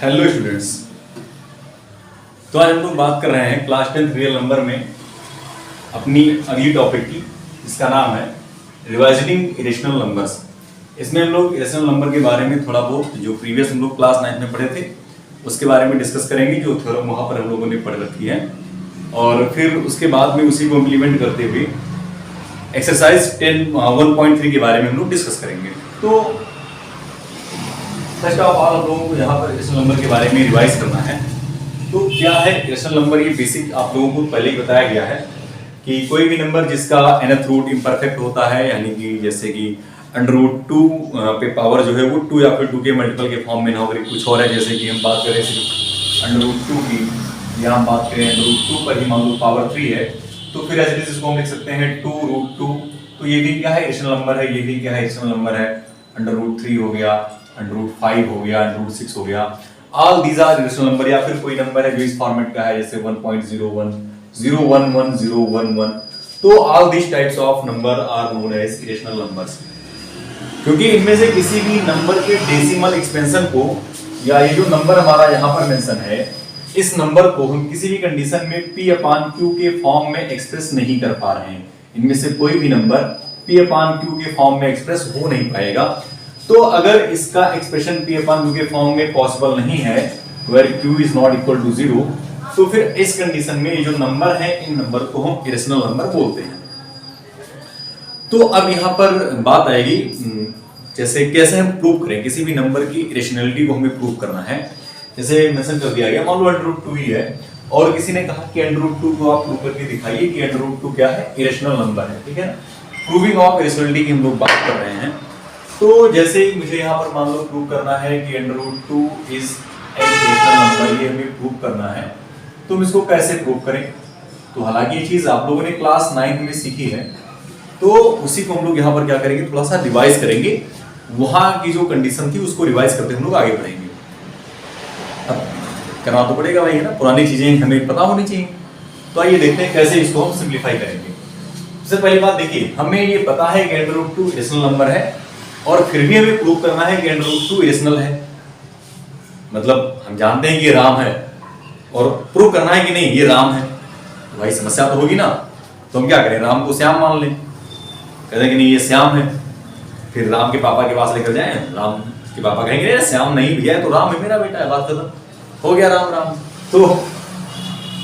Hello students. तो आज हम लोग बात कर रहे हैं क्लास 10th रियल नंबर में अपनी अगली टॉपिक की, जिसका नाम है रिवाइजिंग इरेशनल नंबर्स। इसमें हम लोग इरेशनल नंबर के बारे में थोड़ा बहुत जो प्रीवियस हम लोग क्लास 9 में पढ़े थे उसके बारे में डिस्कस करेंगे, जो थ्योरम वहाँ पर हम लोगों ने पढ़ रखी है, और फिर उसके बाद में उसी को इम्प्लीमेंट करते हुए एक्सरसाइज 1.3 के बारे में हम लोग डिस्कस करेंगे। तो फर्स्ट ऑफ ऑल हम लोगों को यहाँ पर इरेशनल नंबर के बारे में रिवाइज करना है। तो क्या है इरेशनल नंबर? ये बेसिक आप लोगों को पहले ही बताया गया है कि कोई भी नंबर जिसका nth रूट इम्परफेक्ट होता है, यानी कि जैसे कि √2 पे पावर जो है वो 2 या फिर 2 के मल्टीपल के फॉर्म में ना हो, कुछ और है। जैसे कि हम बात करें सिर्फ √2 की, या हम बात करें √2 पर ही मान लो पावर 3 है, तो फिर ऐसे इसको हम लिख सकते हैं 2√2। तो ये भी क्या है? इरेशनल नंबर है। ये भी क्या है? इरेशनल नंबर है। √3 हो गया, √5 हो गया, √6 हो गया। All these are irrational number. या फिर कोई नंबर है जो इस फॉर्मेट का है, जैसे 1.01 011 011। तो all these types of number are known as irrational numbers, क्योंकि इनमें से किसी भी नंबर के डेसिमल एक्सपेंशन को, या ये जो नंबर हमारा यहाँ पर मेंशन है, इस नंबर को हम किसी भी कंडीशन में P/Q के फॉर्म में एक्सप्रेस नहीं कर पा रहे हैं। इनमें से कोई भी नंबर P/Q के फॉर्म में एक्सप्रेस हो नहीं पाएगा। तो अगर इसका एक्सप्रेशन P/Q के फॉर्म में पॉसिबल नहीं है, where Q is not equal to 0, तो फिर इस कंडीशन में ये जो नंबर है, इन नंबर को हम इरेशनल नंबर बोलते हैं। तो अब यहाँ पर बात आएगी, जैसे कैसे हम प्रूव करें किसी भी नंबर की इरेशनलिटी को हमें प्रूव करना है। जैसे मेंशन कर दिया गया, मान लो √2 ही है, और किसी ने कहा कि √2 को आप प्रूव करके दिखाइए कि √2 क्या है? इरेशनल नंबर है। ठीक है ना? प्रूविंग ऑफ इरेशनलिटी की हम लोग बात कर रहे हैं। तो जैसे मुझे यहाँ पर मान लो प्रूव करना है कि √2 इज एन इरेशनल नंबर, ये हमें प्रूव करना है। तो हम इसको कैसे प्रूव करें? तो हालांकि ये चीज आप लोगों ने क्लास 9 में सीखी है, तो उसी को हम लोग यहाँ पर क्या करेंगे, थोड़ा सा रिवाइज करेंगे। वहां की जो कंडीशन थी उसको रिवाइज करते हम लोग आगे बढ़ेंगे। अब करना तो पड़ेगा भाई, है ना? पुरानी चीजें हमें पता होनी चाहिए। तो आइए देखते हैं कैसे इसको हम सिंप्लीफाई करेंगे। सबसे पहली बात देखिए, हमें ये पता है कि √2 इरेशनल नंबर है, और फिर भी हमें प्रूव करना है कि √2 इरेशनल है। मतलब हम जानते हैं कि ये राम है, और प्रूव करना है कि नहीं ये राम है। तो भाई समस्या तो होगी ना। तो हम क्या करें, राम को श्याम मान लें, कहते हैं कि नहीं ये श्याम है। फिर राम के पापा के पास लेकर जाएं, राम के पापा कहेंगे श्याम नहीं भैया, तो राम है, मेरा बेटा है, बात खत्म, हो गया राम राम। तो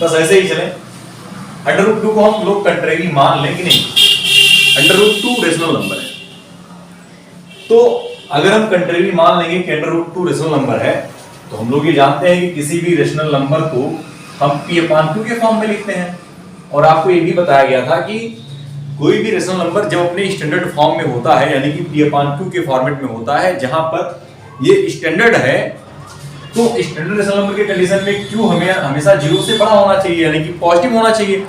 बस ऐसे ही चले। √2 को हम लोग कंट्रेरी मान लें कि नहीं, √2 रेशनल नंबर है। तो अगर हम कंट्रेरी मान लेंगे कि √2 रेशनल नंबर है, तो हम लोग ये जानते हैं कि किसी भी रेशनल नंबर को हम P/Q के फॉर्म में लिखते हैं। और आपको ये भी बताया गया था कि कोई भी रेशनल नंबर जब अपने स्टैंडर्ड फॉर्म में होता है, यानी कि P/Q के फॉर्मेट में होता है, जहां पर ये स्टैंडर्ड है, तो स्टैंडर्ड रेशनल नंबर के कंडीशन में Q हमें हमेशा 0 से बड़ा होना चाहिए, यानी कि पॉजिटिव होना चाहिए।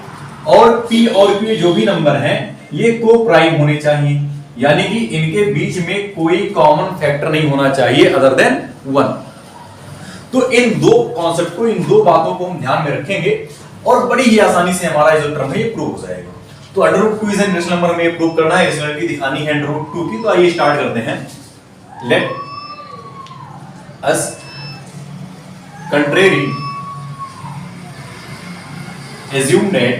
और P और Q जो भी नंबर हैं, ये को प्राइम होने चाहिए, यानी कि इनके बीच में कोई कॉमन फैक्टर नहीं होना चाहिए अदर देन 1। तो इन दो कॉन्सेप्ट को, इन दो बातों को हम ध्यान में रखेंगे, और बड़ी ही आसानी से हमारा जो टर्म है ये प्रूव हो जाएगा। तो √2 इज एन रेशनल नंबर में प्रूव करना है, रेशनलिटी दिखानी है √2 की। तो आइए स्टार्ट करते हैं। Let us contrary assume that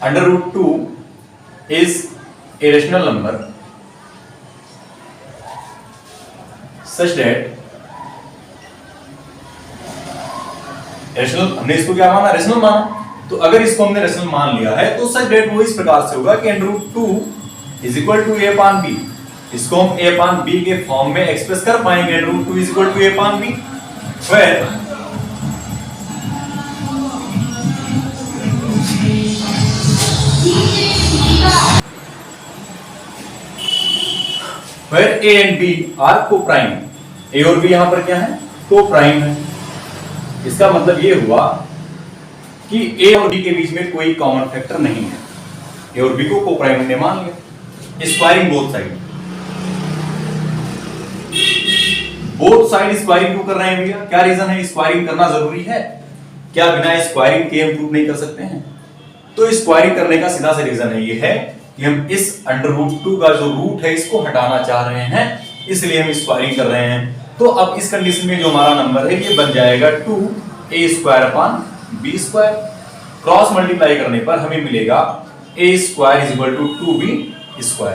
√2 is a rational number such that rational, हमने इसको क्या माना? रेशनल माना। तो अगर इसको हमने रेशनल मान लिया है, तो सच डेट वो इस प्रकार से होगा कि √2 इज इक्वल टू A/B। इसको हम A/B के फॉर्म में एक्सप्रेस कर पाएंगे। √2 is equal to A/B, where A and B are co-prime। A और B यहां पर क्या है? co-prime है। इसका मतलब ये हुआ कि A और B के बीच में कोई कॉमन फैक्टर नहीं है। A और B को को-प्राइम हमने मान लिया। Squaring both side, both side squaring क्यों कर रहे हैं भैया? क्या रीजन है? स्क्वायरिंग करना जरूरी है क्या? बिना स्क्वायरिंग के हम प्रूव नहीं कर सकते हैं? तो स्क्वायरिंग करने का सीधा सा रीजन है ये है कि हम इस √2 का जो रूट है इसको हटाना चाह रहे हैं, इसलिए हम स्क्वायरिंग कर रहे हैं। तो अब इस कंडीशन में जो हमारा नंबर है ये बन जाएगा 2a² क्रॉस मल्टीप्लाई करने पर हमें मिलेगा a² = 2b²।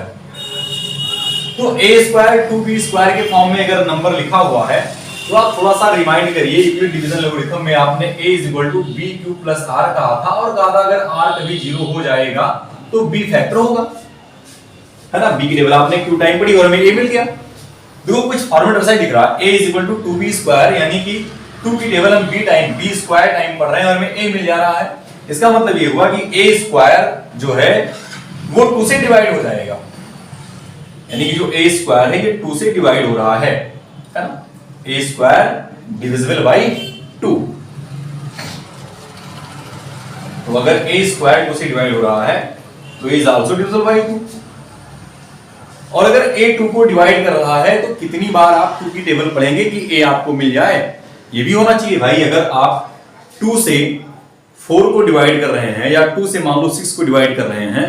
तो a² 2b² के फॉर्म में अगर नंबर लिखा हुआ है तो आप थोड़ा सा रिमाइंड करिए, यूक्लिड डिवीजन लोगरिथम में आपने a = b³ + r कहा था और कहा था अगर r कभी 0 हो जाएगा तो b फैक्टर होगा, है ना। b की टेबल आपने q टाइम पढ़ी और हमें a मिल गया। देखो कुछ फॉर्मूला ऐसा ही दिख रहा है, a = 2b², यानी कि 2 की टेबल हम b² टाइम पढ़ रहे हैं और हमें a मिल जा रहा है। इसका मतलब ये हुआ कि a² जो है वो 2 से डिवाइड हो जाएगा, यानी कि जो a² है ये 2 से डिवाइड हो रहा है ना। a² डिविजिबल बाय 2, तो अगर a² 2 से डिवाइड हो रहा है तो a is also divisible by 2। और अगर a 2 को डिवाइड कर रहा है तो कितनी बार आप 2 की टेबल पढ़ेंगे कि a आपको मिल जाए, ये भी होना चाहिए भाई। अगर आप 2 से 4 को डिवाइड कर रहे हैं या 2 से मान लो 6 को डिवाइड कर रहे हैं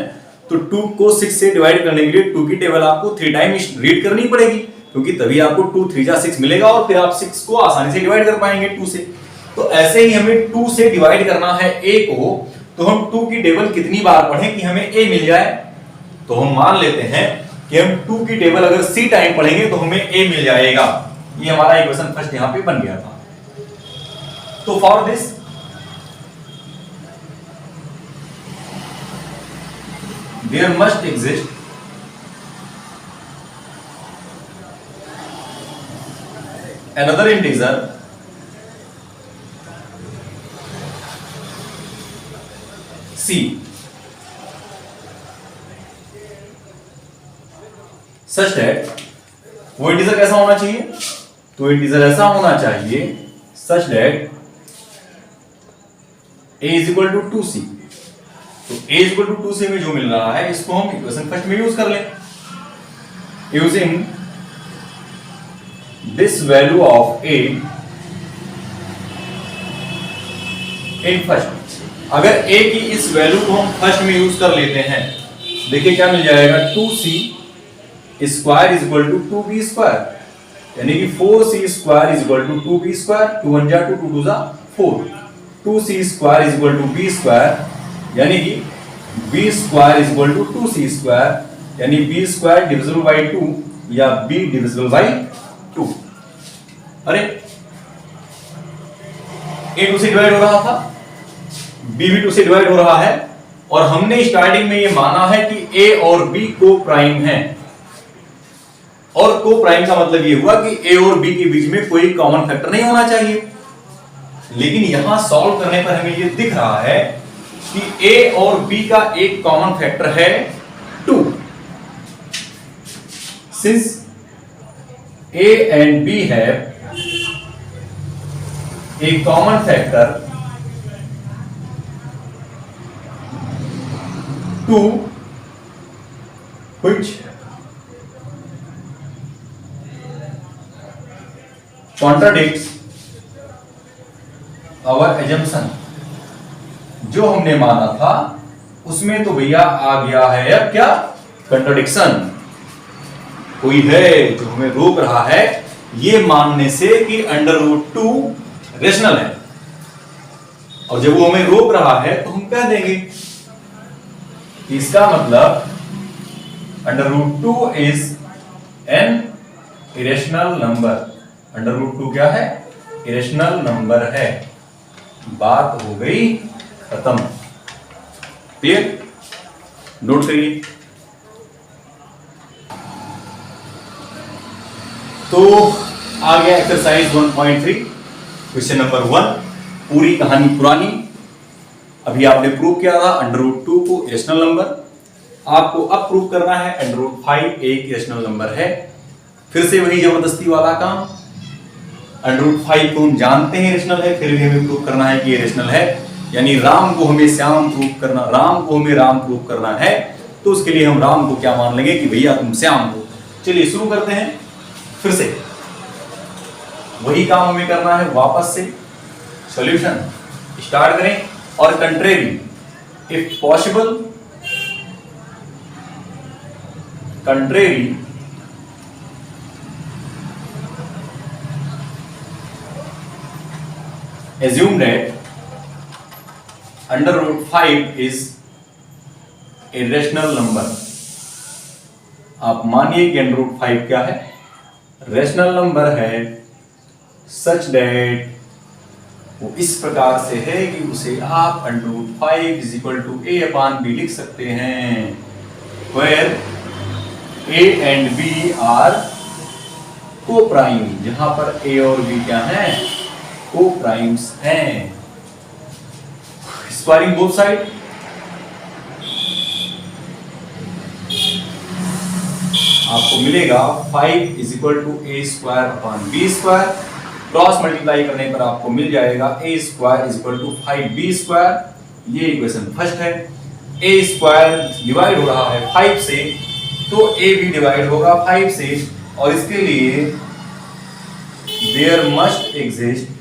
तो 2 को 6 से डिवाइड करने के लिए 2 की टेबल आपको 3 टाइम रीड करनी पड़ेगी, क्योंकि तभी आपको 2 3 जा 6 मिलेगा और फिर आप 6 को आसानी से डिवाइड कर पाएंगे 2 से। तो ऐसे ही हमें 2 से डिवाइड करना है a को, तो हम 2 की टेबल कितनी बार पढ़ें कि हमें a मिल जाए। तो हम मान लेते हैं कि हम 2 की टेबल अगर c टाइम पढ़ेंगे तो हमें a मिल जाएगा। ये हमारा इक्वेशन फर्स्ट यहां पे बन गया था। तो for this there must exist another integer c such that वो इंटीजर कैसा होना चाहिए, तो इंटीजर ऐसा होना चाहिए such that a = 2c। तो a = 2c में जो मिल रहा है इसको हम इक्वेशन फर्स्ट में यूज कर लें। Using this value of a in first, अगर a की इस वैल्यू को हम फर्स्ट में यूज कर लेते हैं, देखिए क्या मिल जाएगा 2c² = 2b², यानी कि 4c² = 2b², 2 1 जा 2 2 2 जा 4, 2c² = b², यानी कि b² = 2c², यानी b² डिविजिबल बाय 2 या b डिविजिबल बाय 2। अरे a 2 से डिवाइड हो रहा था, b भी 2 से डिवाइड हो रहा है, और हमने स्टार्टिंग में ये माना है कि a और b को प्राइम है, और को प्राइम का मतलब ये हुआ कि a और b के बीच में कोई कॉमन फैक्टर नहीं होना चाहिए। लेकिन यहां सॉल्व करने पर हमें ये दिख रहा है कि a और b का एक कॉमन फैक्टर है 2। Since a and b have a common factor 2 which contradicts our assumption, जो हमने माना था उसमें तो भैया आ गया है अब क्या कंट्राडिक्शन। कोई है जो हमें रोक रहा है ये मानने से कि √2 रेशनल है, और जब वो हमें रोक रहा है तो हम कह देंगे कि इसका मतलब √2 इज एन इरेशनल नंबर। √2 क्या है, इरेशनल नंबर है। बात हो गई खत्म। क्लियर, नोट करिए। तो आ गया एक्सरसाइज 1.3 क्वेश्चन नंबर 1। पूरी कहानी पुरानी, अभी आपने प्रूव किया था √2 को इरेशनल नंबर, आपको अब प्रूव करना है √5 एक इरेशनल नंबर है। फिर से वही जबरदस्ती वाला काम, √5 को हम जानते हैं इरेशनल है, फिर भी हमें प्रूव करना है कि इरेशनल है, यानी राम को हमें श्याम प्रूव करना, राम को हमें राम प्रूव करना है, तो उसके लिए हम राम को क्या मान लेंगे कि भैया तुम श्याम हो। चलिए शुरू करते हैं। फिर से वही काम हमें करना है, वापस से सॉल्यूशन स्टार्ट करें और contrary if possible, assume that under root 5 is a rational number। आप मानिए कि अंडर रूट 5 क्या है, रेशनल नंबर है, सच दैट वो इस प्रकार से है कि उसे आप under root 5 is equal to a upon b लिख सकते हैं, where a and b are coprime, जहां पर ए और बी क्या हैं, को प्राइम्स हैं। स्क्वायरिंग बोथ साइड, आपको मिलेगा 5 is equal to A square upon B square, cross multiply करने पर आपको मिल जाएगा A square is equal to 5b square. ये इक्वेशन फर्स्ट है। ए स्क्वायर डिवाइड हो रहा है 5 से, तो ए भी डिवाइड होगा 5 से, और इसके लिए there must exist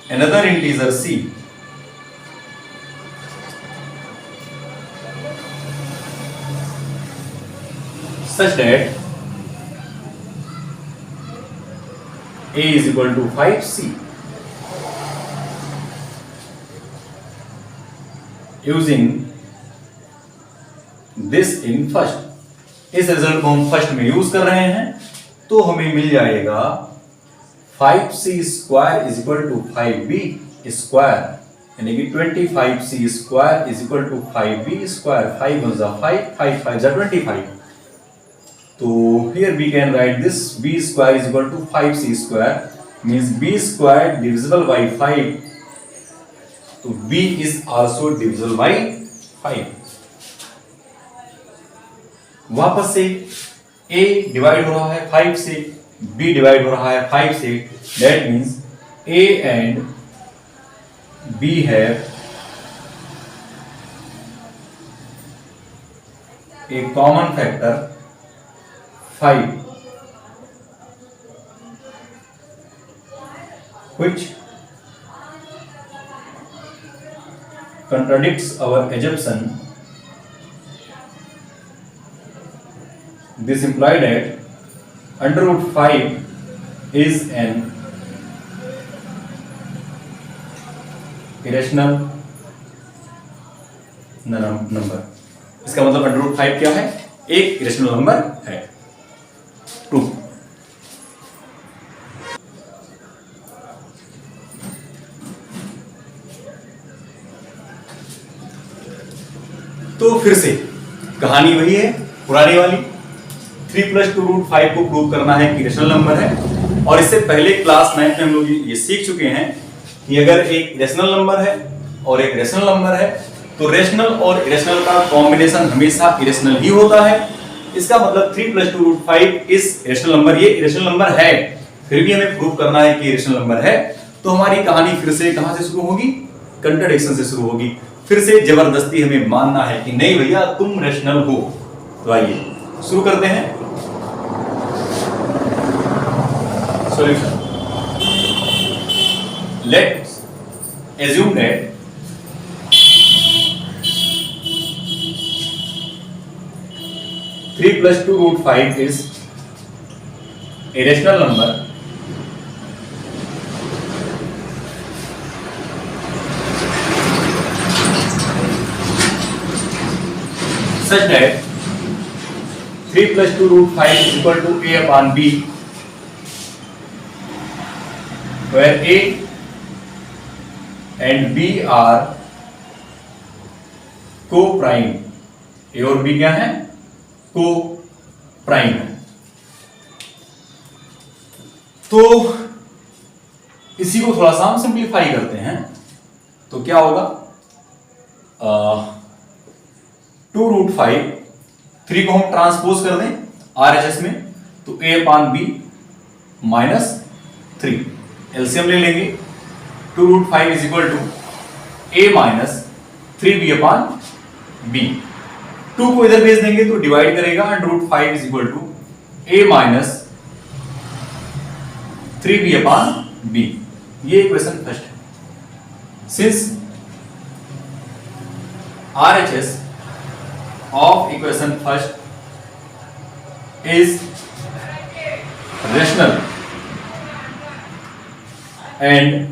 another integer c such that a is equal to 5c। using this in first, इस रिजल्ट को हम फर्स्ट में यूज कर रहे हैं, तो हमें मिल जाएगा 5c square is equal to 5b square, यानी कि 25c square is equal to 5b square. 5 1 जा 5, 5 5 जा 25। तो here we can write this b square is equal to 5c square, means b square divisible by 5, तो b is also divisible by 5। वापस से a divide हो रहा है 5 से, b डिवाइड हो रहा है 5 से, that means a and b have a common factor 5, which contradicts our assumption. This implies that under root 5 is an irrational number। इसका मतलब अंडर रूट 5 क्या है, एक इरेशनल नंबर है। ट्रू। तो फिर से कहानी वही है पुरानी वाली, 3 + 2 रूट 5 को प्रूव करना है कि रेशनल नंबर है। और इससे पहले क्लास 9 में हम लोग ये सीख चुके हैं कि अगर एक रेशनल नंबर है और एक रेशनल नंबर है, तो रेशनल और इरेशनल का कॉम्बिनेशन हमेशा इरेशनल ही होता है। इसका मतलब 3 + 2 रूट 5 इस रेशनल नंबर, ये इरेशनल नंबर है, फिर भी हमें प्रूव करना है कि रेशनल नंबर है। तो हमारी कहानी फिर से कहां से शुरू होगी, कंट्राडिक्शन से शुरू होगी। फिर से जबरदस्ती हमें मानना है कि नहीं भैया तुम रेशनल हो। तो आइए शुरू करते हैं solution. Let's assume that (3 + 2 root 5 is a rational number such that 3 + 2 root 5 is equal to a upon b, where a and b are co-prime। a और b क्या है, को-प्राइम है। तो इसी को थोड़ा सा हम सिंप्लीफाई करते हैं, तो क्या होगा, 2 रूट 5, 3 को हम ट्रांसपोज कर दें RHS में, तो a upon b -3, एलसीएम ले लेंगे। 2 root 5 is equal to a -3b upon b। 2 को इधर भेज देंगे तो डिवाइड करेगा, under root 5 is equal to a -3b upon b। ये इक्वेशन फर्स्ट है। Since RHS of equation first is rational and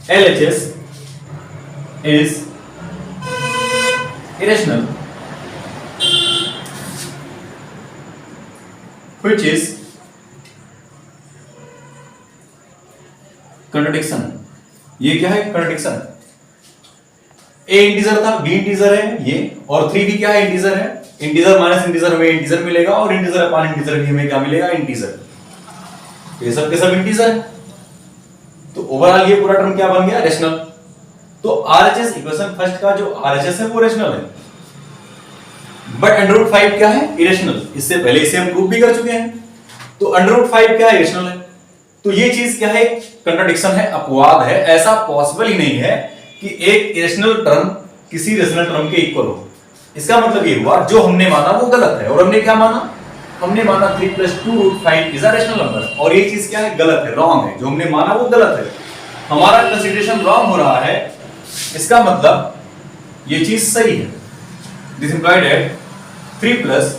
LHS is irrational, which is contradiction. ये क्या है? contradiction. A इंटीजर था, B इंटीजर है ये, और 3 भी क्या है? इंटीजर है. इंटीजर माइनस इंटीजर हमें इंटीजर मिलेगा, और इंटीजर अपॉन इंटीजर भी हमें क्या मिलेगा? इंटीजर. ये सब के सब इंटीजर है, तो ओवरऑल ये पूरा टर्म क्या बन गया? रेशनल. तो आरएचएस इक्वेशन फर्स्ट का जो आरएचएस है वो रेशनल है, बट √5 क्या है? इरेशनल. इससे पहले इसे हम प्रूव भी कर चुके हैं. तो √5 क्या है? इरेशनल है. तो ये चीज क्या है? कंट्राडिक्शन है, अपवाद है. ऐसा पॉसिबल ही नहीं है कि एक इरेशनल टर्म किसी रेशनल टर्म के इक्वल हो. इसका मतलब ये हुआ जो हमने माना वो गलत है. और हमने क्या माना? हमने माना 3 + 2√5 इज अ रेशनल नंबर, और ये चीज क्या है? गलत है, रॉन्ग है. जो हमने माना वो गलत है, हमारा कंसीडरेशन रॉन्ग हो रहा है. इसका मतलब ये चीज सही है. This implied that 3 +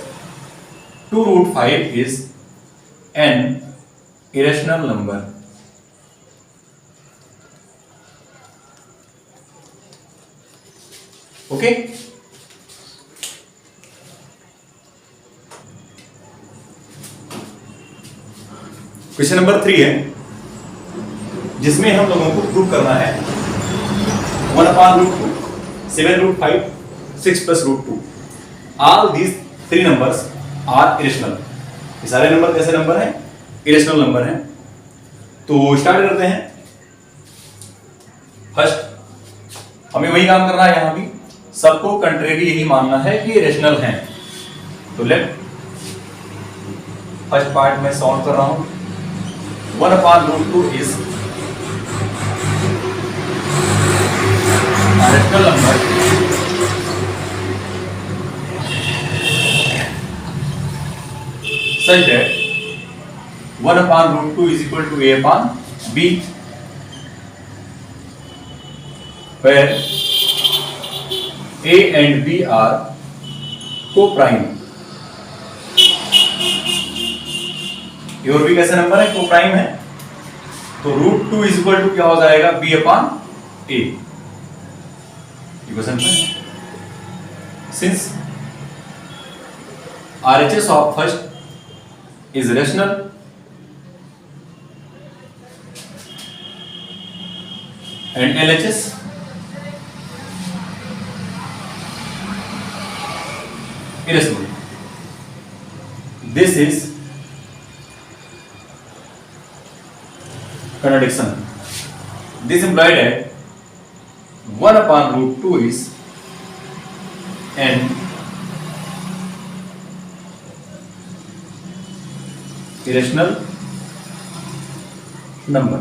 2√5 is an irrational number. Okay? Question number 3 है, जिसमें हम लोगों को प्रूव करना है 1/√2, 7√5, 6 + √2. All these 3 numbers are irrational. ये सारे नंबर कैसे नंबर हैं? इरेशनल नंबर है. तो स्टार्ट करते हैं. फर्स्ट हमें वही काम करना है, यहां भी सबको कंट्रेरी यही मानना है कि इरेशनल हैं. तो लेट फर्स्ट पार्ट में सॉल्व कर रहा हूं. 1/√2 is irrational number such that 1/√2 is equal to A/B, where A and B are co-prime. A और B कैसे नंबर है? co-prime है. तो √2 is equal to क्या हो जाएगा? B/A. इक्वेशन में since RHS of first is rational and LHS irrational. This is contradiction. This implied that 1/√2 is an irrational number.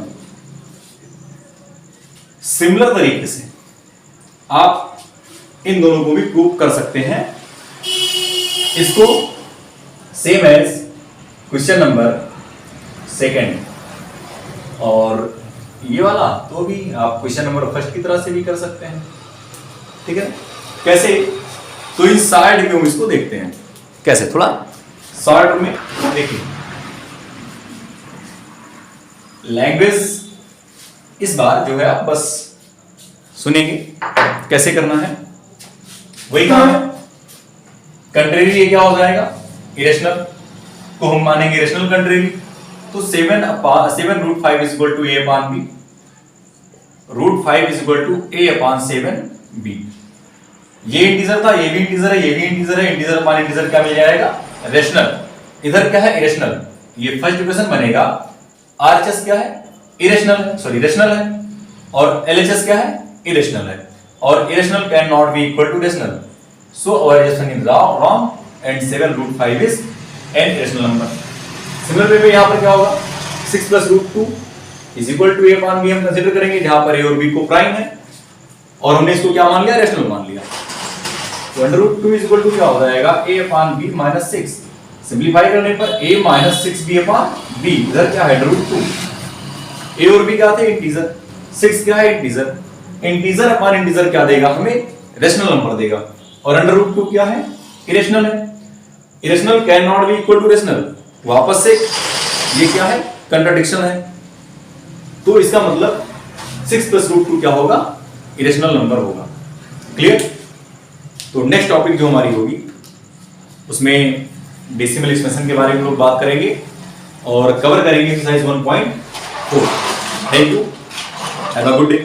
Similar तरीके से आप इन दोनों को भी प्रूव कर सकते हैं. इसको सेम एज क्वेश्चन नंबर 2 और ये वाला तो भी आप क्वेश्चन नंबर 1 की तरह से भी कर सकते हैं. ठीक है? कैसे? तो इस साइड में हम इसको देखते हैं कैसे, थोड़ा शॉर्ट में देखिए. लैंग्वेज इस बार जो है आप बस सुनेंगे कैसे करना है, वही काम है. कंट्रेरी ये क्या हो जाएगा? इरेशनल को हम मानेंगे रेशनल कंट्रेरी. तो 7/√5 is equal to A/B. √5 is equal to A/7B. ये इंटीजर था, ये भी इंटीजर है, ये भी इंटीजर है. इंटीजर अपॉन इंटीजर क्या मिल जाएगा? रेशनल. इधर क्या है? इरेशनल. ये फर्स्ट इक्वेशन बनेगा. आरएचएस क्या है? इरेशनल है, सॉरी रेशनल है. और एलएचएस क्या है? इरेशनल है. और irrational cannot be equal to rational. So our relation is wrong and 7/√5 is an irrational number. Similar way में यहां पर क्या होगा? 6 + √2 इज इक्वल टू A/B हम कंसीडर करेंगे, जहां पर A और B को प्राइम है और हमने इसको क्या मान लिया? रेशनल मान लिया. तो √2 इज इक्वल टू क्या हो जाएगा? A/B - 6. सिंपलीफाई करने पर A - 6B/B. इधर क्या है? √2. A और B क्या थे? इंटीजर. 6 क्या है? इंटीजर. इंटीजर अपॉन इंटीजर क्या देगा हमें? रेशनल नंबर देगा. और √2 क्या है? इरेशनल है. Irrational cannot be equal to rational, वापस से ये क्या है, कंट्राडिक्शन है। तो इसका मतलब 6 + √2 क्या होगा, इरेशनल नंबर होगा। क्लियर। तो नेक्स्ट टॉपिक जो हमारी होगी उसमें डेसिमल एक्सपेंशन के बारे में लोग बात करेंगे और कवर करेंगे exercise 1.4। Thank you, have a good day.